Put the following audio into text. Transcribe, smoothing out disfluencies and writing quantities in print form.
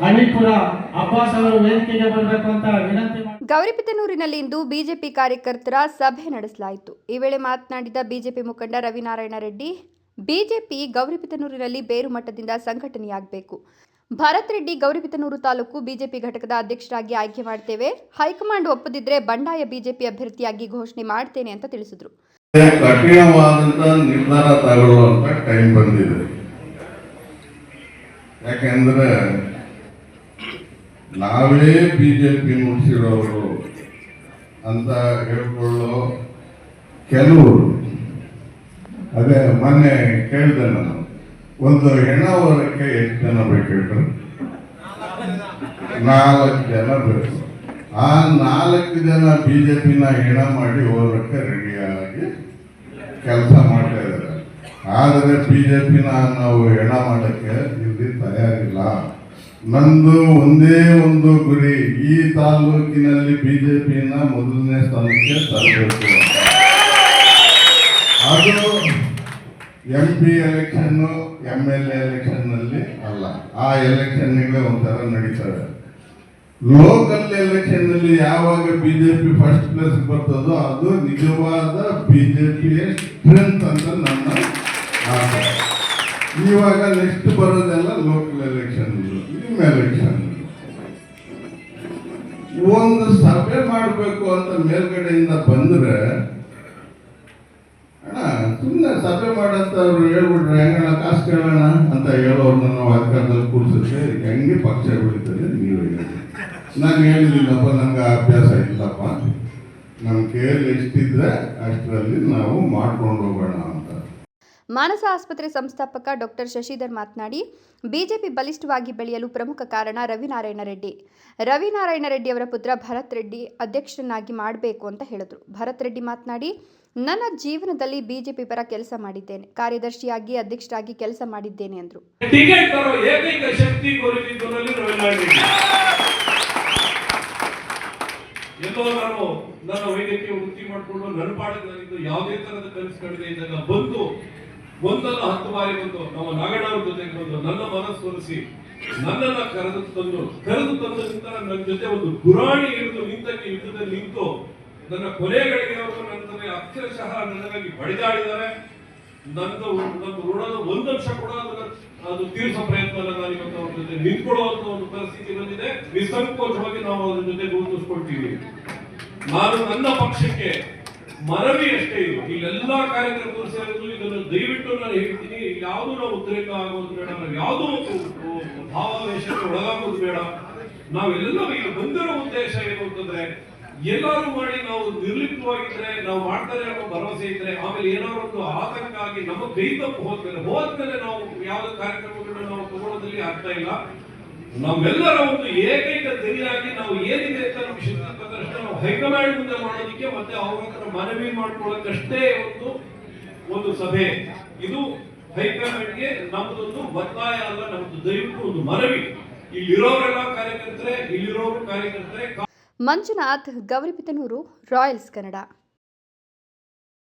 ಅಣಿಪುರ ಅಬ್ಬಾಸ್ ಅವರು ವೇದಿಕೆಗೆ ಬರಬೇಕು ಅಂತ ವಿನಂತಿ. ಗೌರಿಬಿದನೂರಿನಲ್ಲಿ ಇಂದು ಬಿಜೆಪಿ ಕಾರ್ಯಕರ್ತರ ಸಭೆ ನಡೆಸಲಾಯಿತು. ಈ ವೇಳೆ ಮಾತನಾಡಿದ ಬಿಜೆಪಿ ಮುಖಂಡ ರವಿನಾರಾಯಣ ರೆಡ್ಡಿ, ಬಿಜೆಪಿ ಗೌರಿಬಿದನೂರಿನಲ್ಲಿ ಬೇರು ಮಟ್ಟದಿಂದ ಸಂಘಟನೆಯಾಗಬೇಕು. ಭರತ್ ರೆಡ್ಡಿ ಗೌರಿಬಿದನೂರು ತಾಲೂಕು ಬಿಜೆಪಿ ಘಟಕದ ಅಧ್ಯಕ್ಷರಾಗಿ ಆಯ್ಕೆ ಮಾಡ್ತೇವೆ. ಹೈಕಮಾಂಡ್ ಒಪ್ಪದಿದ್ರೆ ಬಂಡಾಯ ಬಿಜೆಪಿ ಅಭ್ಯರ್ಥಿಯಾಗಿ ಘೋಷಣೆ ಮಾಡ್ತೇನೆ ಅಂತ ತಿಳಿಸಿದರು. ಕಠಿಣವಾದಂತಹ ನಿರ್ಧಾರ ತಗೊಳ್ಳುವಂತ ಟೈಮ್ ಬಂದಿದೆ. ಯಾಕೆಂದ್ರೆ ನಾವೇ ಬಿಜೆಪಿ ಮುಗಿಸಿರೋರು ಅಂತ ಹೇಳ್ಕೊಳ್ಳೋ ಕೆಲವರು, ಅದೇ ಮೊನ್ನೆ ಕೇಳಿದೆ ನಾನು, ಒಂದು ಹೆಣ ವರ್ಗಕ್ಕೆ ಎಷ್ಟು ಜನ ಬೇಕು ಹೇಳ್ತಾರೆ? 4 ಜನ ಬೇಕು. ಆ 4 ಜನ ಬಿಜೆಪಿನ ಹೆಣ ಮಾಡಿ ಹೋಗಕ್ಕೆ ರೆಡಿಯಾಗಿ ಕೆಲಸ ಮಾಡ್ತಾ ಇದ್ದಾರೆ. ಆದರೆ ಬಿಜೆಪಿನ ನಾವು ಹೆಣ ಮಾಡಕ್ಕೆ ಇಲ್ಲಿ ತಯಾರಿಲ್ಲ. ನಂದು ಒಂದೇ ಒಂದು ಗುರಿ, ಈ ತಾಲೂಕಿನಲ್ಲಿ ಬಿಜೆಪಿನ ಮೊದಲನೇ ಸ್ಥಾನಕ್ಕೆ ತರಬೇಕು. ಅದು MP ಎಲೆಕ್ಷನ್ನು MLA ಎಲೆಕ್ಷನ್ನಲ್ಲಿ ಅಲ್ಲ. ಆ ಎಲೆಕ್ಷನ್ಗಳೇ ಒಂಥರ ನಡೀತವೆ. ಲೋಕಲ್ ಎಲೆಕ್ಷನ್ನಲ್ಲಿ ಯಾವಾಗ ಬಿಜೆಪಿ ಫಸ್ಟ್ ಪ್ಲೇಸ್ ಬರ್ತದೋ ಅದು ನಿಜವಾದ ಬಿಜೆಪಿಯ ಸ್ಟ್ರೆಂತ್ ಅಂತ ನನ್ನ ಆಸೆ. ಇವಾಗ ನೆಕ್ಸ್ಟ್ ಬರೋದೆಲ್ಲ ಲೋಕಲ್ ಎಲೆಕ್ಷನ್, ನಿಮ್ಮ ಎಲೆಕ್ಷನ್. ಒಂದು ಸಭೆ ಮಾಡಬೇಕು ಅಂತ ಮೇಲ್ಗಡೆಯಿಂದ ಬಂದ್ರೆ, ಅಣ್ಣ ಸುಮ್ಮನೆ ಸಭೆ ಮಾಡಂತ ಅವ್ರು ಹೇಳ್ಬಿಟ್ರೆ ಹೆಂಗಣ್ಣ ಕಾಸು ಕೇಳೋಣ ಅಂತ ಹೇಳೋರ್ನ ನಾವು ಅಧಿಕಾರದಲ್ಲಿ ಕೂರಿಸಿದ್ರೆ ಹೆಂಗೆ ಪಕ್ಷ ಬೆಳೀತದೆ ನೀವು ಹೇಳಿ. ನಾನು ಹೇಳಿದ್ದೀನಪ್ಪ, ನಂಗೆ ಅಭ್ಯಾಸ ಇಲ್ಲಪ್ಪ, ನಮ್ಮ ಕೈಯಲ್ಲಿ ಎಷ್ಟಿದ್ರೆ ಅಷ್ಟರಲ್ಲಿ ನಾವು ಮಾಡ್ಕೊಂಡು ಹೋಗೋಣ ಅಂತ. ಮಾನಸ ಆಸ್ಪತ್ರೆ ಸಂಸ್ಥಾಪಕ ಡಾಕ್ಟರ್ ಶಶಿಧರ್ ಮಾತನಾಡಿ, ಬಿಜೆಪಿ ಬಲಿಷ್ಠವಾಗಿ ಬೆಳೆಯಲು ಪ್ರಮುಖ ಕಾರಣ ರವಿನಾರಾಯಣ ರೆಡ್ಡಿ. ರವಿನಾರಾಯಣ ರೆಡ್ಡಿ ಅವರ ಪುತ್ರ ಭರತ್ ರೆಡ್ಡಿ ಅಧ್ಯಕ್ಷರನ್ನಾಗಿ ಮಾಡಬೇಕು ಅಂತ ಹೇಳಿದ್ರು. ಭರತ್ ರೆಡ್ಡಿ ಮಾತನಾಡಿ, ನನ್ನ ಜೀವನದಲ್ಲಿ ಬಿಜೆಪಿ ಪರ ಕೆಲಸ ಮಾಡಿದ್ದೇನೆ, ಕಾರ್ಯದರ್ಶಿಯಾಗಿ ಅಧ್ಯಕ್ಷರಾಗಿ ಕೆಲಸ ಮಾಡಿದ್ದೇನೆ ಎಂದರು. ಎಲ್ಲೋ ನಾನು ನನ್ನ ವೈದ್ಯಕೀಯ ವೃತ್ತಿ ಮಾಡಿಕೊಂಡು ನನ್ನ ಪಾಠದಲ್ಲಿ ಯಾವುದೇ ತರಹದ ಕನಸು ಕಡಿಮೆ ಇದ್ದಾಗ ಬಂದು ಒಂದಲ್ಲ 10 ಬಾರಿ ಬಂದು ನಮ್ಮ ನಾಗಣ್ಣವ್ರ ಜೊತೆಗೆ ಬಂದು ನನ್ನ ಮನಸ್ಸೊಲಿಸಿ ನನ್ನನ್ನ ಕರೆದು ತಂದ ನಂತರ ನನ್ನ ಜೊತೆ ಒಂದು ಗುರಾಣಿ ಹಿಡಿದು ನಿಂತಕ್ಕೆ ಯುದ್ಧದಲ್ಲಿ ನಿಂತು ನನ್ನ ಕೊನೆಗಳಿಗೆ ಅವರು ನನ್ನ ಅಕ್ಷರಶಃ ನನಗಾಗಿ ಬಡಿದಾಡಿದ್ದಾರೆ. ನನ್ನ ಋಣದ 1 ಅಂಶ ಕೂಡ ಅದು ತೀರಿಸೋ ಪ್ರಯತ್ನ ನಾನು ಇವತ್ತು ಅವ್ರ ಜೊತೆ ನಿಂತ್ಕೊಳ್ಳುವಂತ ಒಂದು ಪರಿಸ್ಥಿತಿ ಬಂದಿದೆ. ನಿಸ್ಸಂಕೋಚವಾಗಿ ನಾವು ಅದ್ರ ಜೊತೆ ಗುರುತಿಸ್ಕೊಳ್ತೀವಿ. ನಾನು ನನ್ನ ಪಕ್ಷಕ್ಕೆ ಮನವಿ ಅಷ್ಟೇ ಇದು, ಇಲ್ಲೆಲ್ಲಾ ಕಾರ್ಯಕ್ರಮಗಳು ಸೇರಿದ್ರು ಇದನ್ನು ದಯವಿಟ್ಟು ನಾನು ಹೇಳ್ತೀನಿ, ಯಾವುದು ನಾವು ಉದ್ರೇಕ ಆಗೋದು ಬೇಡ, ನಾವು ಯಾವುದೋ ಭಾವಾವೇಶಕ್ಕೆ ಒಳಗಾಗೋದು ಬೇಡ. ನಾವೆಲ್ಲ ಈಗ ಬಂದಿರೋ ಉದ್ದೇಶ ಏನು ಅಂತಂದ್ರೆ, ಎಲ್ಲಾರು ಮಾಡಿ ನಾವು ನಿರ್ಲಿಪ್ತವಾಗಿದ್ರೆ, ನಾವು ಮಾಡ್ತಾರೆ ಅನ್ನೋ ಭರವಸೆ ಇದ್ರೆ, ಆಮೇಲೆ ಏನಾದ್ರು ಒಂದು ಆತಂಕ ಆಗಿ ನಮ್ಮ ಕೈ ತಪ್ಪು ಹೋದ್ಮೇಲೆ ನಾವು ಯಾವುದೇ ಕಾರ್ಯಕ್ರಮಗಳನ್ನ ನಾವು ತಗೊಳ್ಳೋದ್ರಲ್ಲಿ ಅರ್ಥ ಇಲ್ಲ. ನಾವೆಲ್ಲರ ಒಂದು ಏಕೈಕ ಧ್ವನಿಯಾಗಿ ನಾವು ಏನಿದೆ ಅಂತ ನಮ್ಮ ಶಿಸ್ತಕ್ಕಷ್ಟೇ ನಾವು ಹೈಕಮಾಂಡ್ ಮುಂದೆ ಮಾಡೋದಕ್ಕೆ ಮತ್ತೆ ಅವ್ರ ಹತ್ರ ಮನವಿ ಮಾಡ್ಕೊಳ್ಳೋದಕ್ಕಷ್ಟೇ ಒಂದು ಸಭೆ. ಇದು ಹೈಕಮಾಂಡ್ಗೆ ನಮ್ದೊಂದು ಒತ್ತಾಯ ಅಲ್ಲ, ನಮ್ದು ದಯವಿಟ್ಟು ಒಂದು ಮನವಿ. ಇಲ್ಲಿರೋರೆಲ್ಲ ಕಾರ್ಯಕರ್ತರೆ. ಮಂಜುನಾಥ್, ಗೌರಿಬಿದನೂರು, ರಾಯಲ್ಸ್ ಕನ್ನಡ.